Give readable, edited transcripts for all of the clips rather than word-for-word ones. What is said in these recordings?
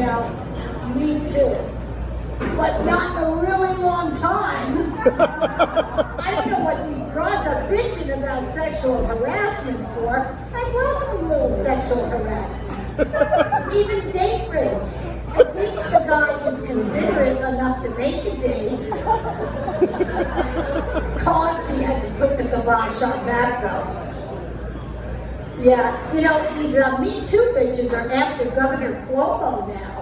now, me too. But not in a really long time. I don't know what these broads are bitching about sexual harassment for. I welcome a little sexual harassment. Even date rape. At least the guy is considerate enough to make a date. Cosby had to put the kibosh on that though. Yeah, you know, these Me Too bitches are after Governor Cuomo now.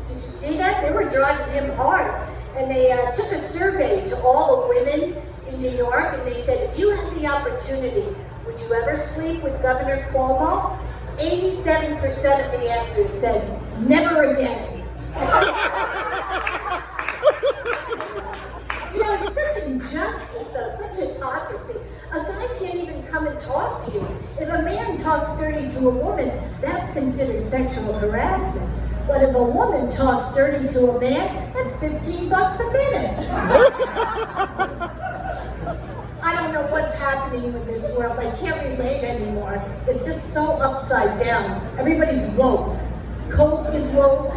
Did you see that? They were driving him hard. And they took a survey to all the women in New York, and they said, if you had the opportunity, would you ever sleep with Governor Cuomo? 87% of the answers said, never again. You know, it's such injustice, though, such hypocrisy. A guy can't even come and talk to you. If a man talks dirty to a woman, that's considered sexual harassment. But if a woman talks dirty to a man, that's $15 a minute. I don't know what's happening with this world. I can't relate anymore. It's just so upside down. Everybody's woke. Coke is woke.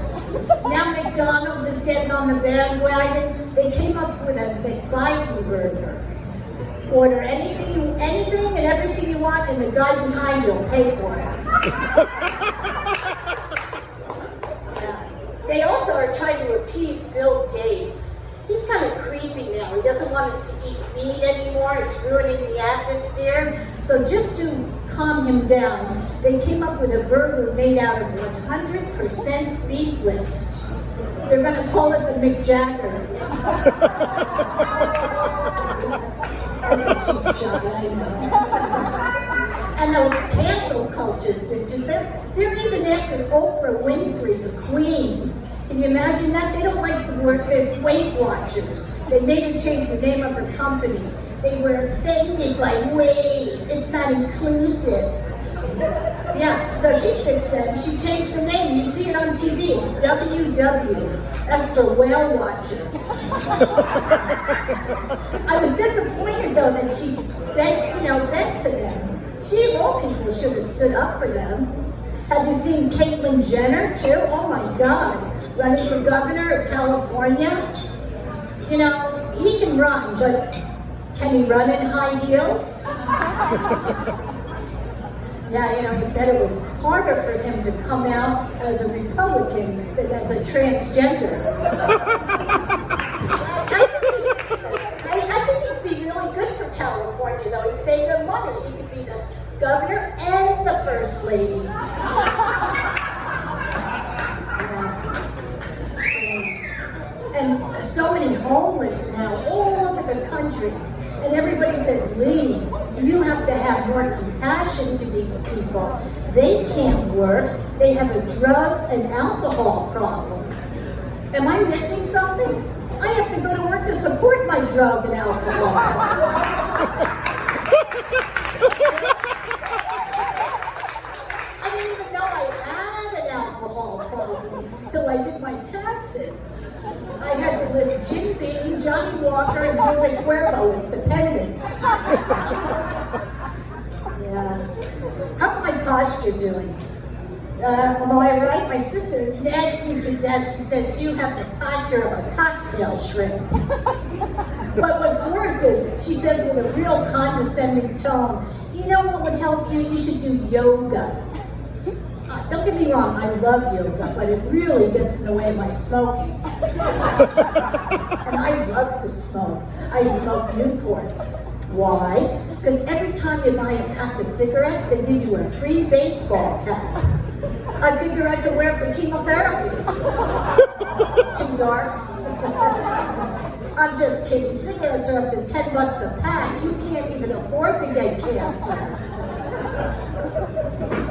Now McDonald's is getting on the bandwagon. They came up with a McBiden burger. Order anything and everything you want, and the guy behind you will pay for it. Yeah. They also are trying to appease Bill Gates. He's kind of creepy now. He doesn't want us to eat meat anymore. It's ruining the atmosphere. So just to calm him down, they came up with a burger made out of 100% beef lips. They're going to call it the McJagger. That's a cheap shot, I know. And those cancel culture bitches, they're even after Oprah Winfrey, the queen. Can you imagine that? They don't like the word, they're Weight Watchers. They made her change the name of her company. They were offended by weight. It's not inclusive. Yeah, so she fixed that. She changed the name. You see it on TV. It's WW. That's for whale watchers. I was disappointed though that she bent to them. She of all people should have stood up for them. Have you seen Caitlyn Jenner too? Oh my God, running for governor of California. You know, he can run, but can he run in high heels? Yeah, you know, he said it was harder for him to come out as a Republican than as a transgender. I think he'd be really good for California, though. He'd save them money. He could be the governor and the first lady. And so many homeless now all over the country. And everybody says, Lee, you have to have more compassion for these people. They can't work. They have a drug and alcohol problem. Am I missing something? I have to go to work to support my drug and alcohol. I didn't even know I had an alcohol problem until I did my taxes. I had to list Jim Beam, Johnny Walker, and Jose Cuervo as dependents. Yeah. How's my posture doing? Am I right? My sister nags me to death. She says, you have the posture of a cocktail shrimp. But what's worse is, she says with a real condescending tone, you know what would help you? You should do yoga. Don't get me wrong, I love yoga, but it really gets in the way of my smoking. And I love to smoke. I smoke Newports. Why? Because every time you buy a pack of cigarettes, they give you a free baseball cap. I figure I could wear it for chemotherapy. Too dark? I'm just kidding. Cigarettes are up to $10 a pack. You can't even afford to get cancer.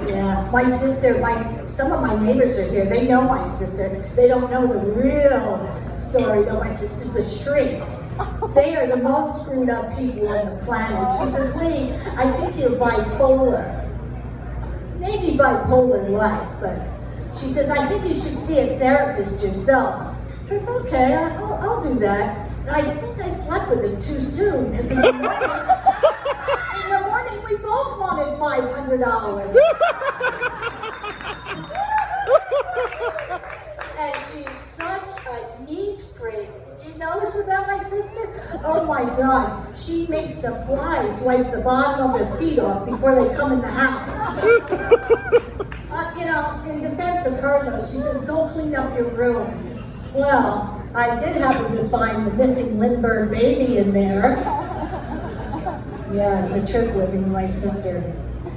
Yeah, my sister, some of my neighbors are here. They know my sister. They don't know the real story, though. My sister's a shrink. They are the most screwed up people on the planet. She says, Lee, I think you're bipolar. Maybe bipolar light, but she says, I think you should see a therapist yourself. I says, okay, I'll do that. And I think I slept with it too soon, because in the morning we both wanted $500. Oh my God, she makes the flies wipe the bottom of their feet off before they come in the house. In defense of her though, she says, go clean up your room. Well, I did happen to find the missing Lindbergh baby in there. Yeah, it's a trip living with my sister.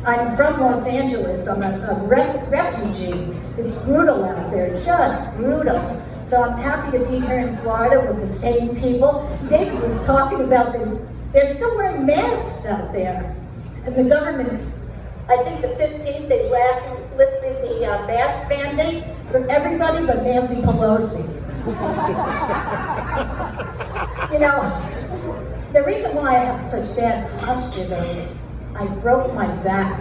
I'm from Los Angeles. I'm a refugee. It's brutal out there, just brutal. So I'm happy to be here in Florida with the same people. David was talking about they're still wearing masks out there. And the government, I think the 15th, they lifted the mask mandate for everybody but Nancy Pelosi. The reason why I have such bad posture though is I broke my back.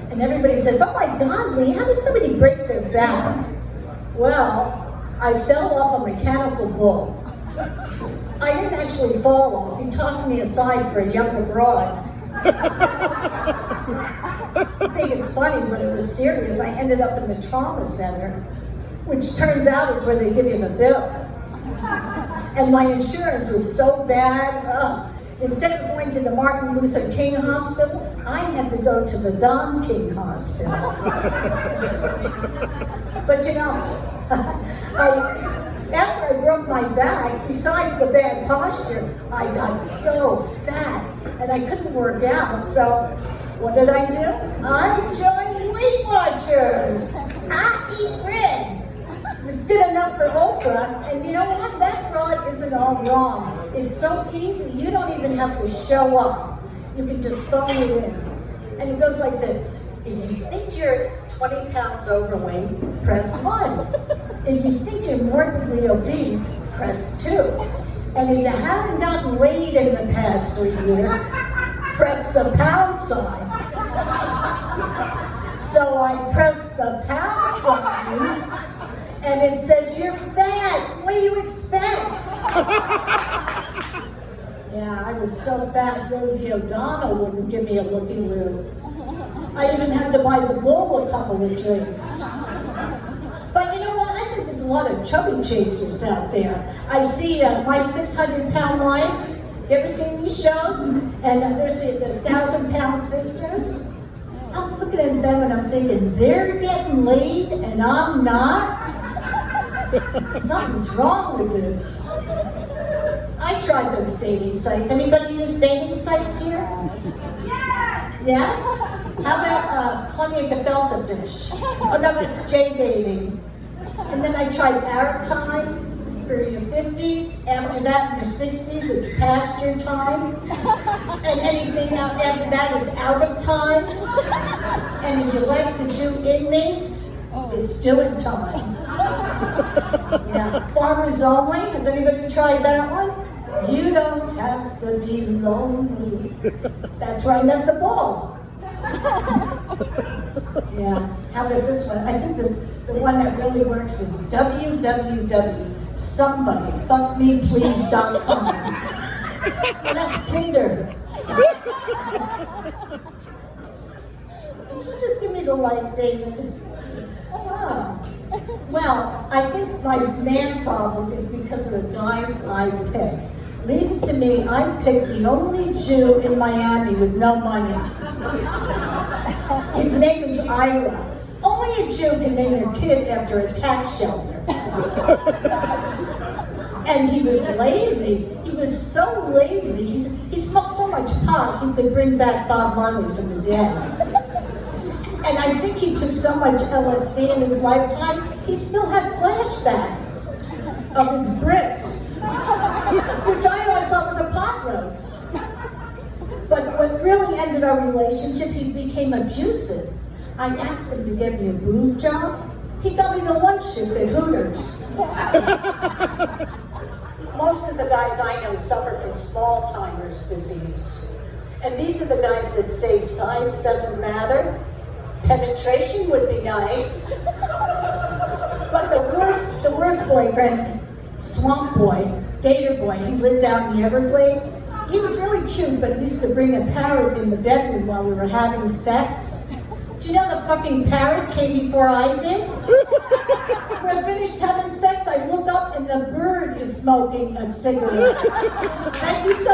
And everybody says, oh my God, Lee, how does somebody break their back? Well, I fell off a mechanical bull. I didn't actually fall off. He tossed me aside for a younger broad. I think it's funny, but it was serious. I ended up in the trauma center, which turns out is where they give you the bill. And my insurance was so bad. Instead of going to the Martin Luther King Hospital, I had to go to the Don King Hospital. But after I broke my back, besides the bad posture, I got so fat and I couldn't work out. So what did I do? I joined Weight Watchers. I eat bread. It's good enough for Oprah, and you know what? That broad isn't all wrong. It's so easy, you don't even have to show up. You can just phone it in. And it goes like this. If you think you're 20 pounds overweight, press 1. If you think you're morbidly obese, press 2. And if you haven't gotten laid in the past 3 years, press the pound sign. So I pressed the pound sign, and it says, you're fat. What do you expect? Yeah, I was so fat, Rosie O'Donnell wouldn't give me a looky-loo. I even had to buy the bull a couple of drinks. But you know what? I think there's a lot of chubby chasers out there. I see My 600-Pound Life. You ever seen these shows? And there's the 1,000-Pound Sisters. I'm looking at them and I'm thinking, they're getting laid and I'm not? Something's wrong with this. I tried those dating sites. Anybody use dating sites here? Yes! Yes? How about Plenty of Gefilte Fish? Oh no, that's J dating. And then I tried Arab Time for your 50s. After that, in your 60s, it's past your time. And anything else after that is out of time. And if you like to do inmates, it's doing time. Yeah, Farmers Only. Has anybody tried that one? You don't have to be lonely. That's where I met the bull. Yeah, how about this one? I think the one that really works is www.somebodyfuckmeplease.com. Well, that's Tinder. Did you just give me the light, David? Wow. Well, I think my man problem is because of the guys I pick. Leave it to me, I picked the only Jew in Miami with no money. His name is Ira. Only a Jew can name their kid after a tax shelter. And he was lazy. He was so lazy. He smoked so much pot, he could bring back Bob Marley from the dead. And I think he took so much LSD in his lifetime, he still had flashbacks of his bris, which I always thought was a pot roast. But what really ended our relationship, he became abusive. I asked him to get me a boob job. He got me the lunch shift at Hooters. Most of the guys I know suffer from small-timers disease. And these are the guys that say size doesn't matter. Penetration would be nice. But the worst boyfriend, Swamp Boy, Gator Boy, he lived out in the Everglades. He was really cute, but he used to bring a parrot in the bedroom while we were having sex. Do you know the fucking parrot came before I did? When I finished having sex, I look up and the bird is smoking a cigarette. Thank you so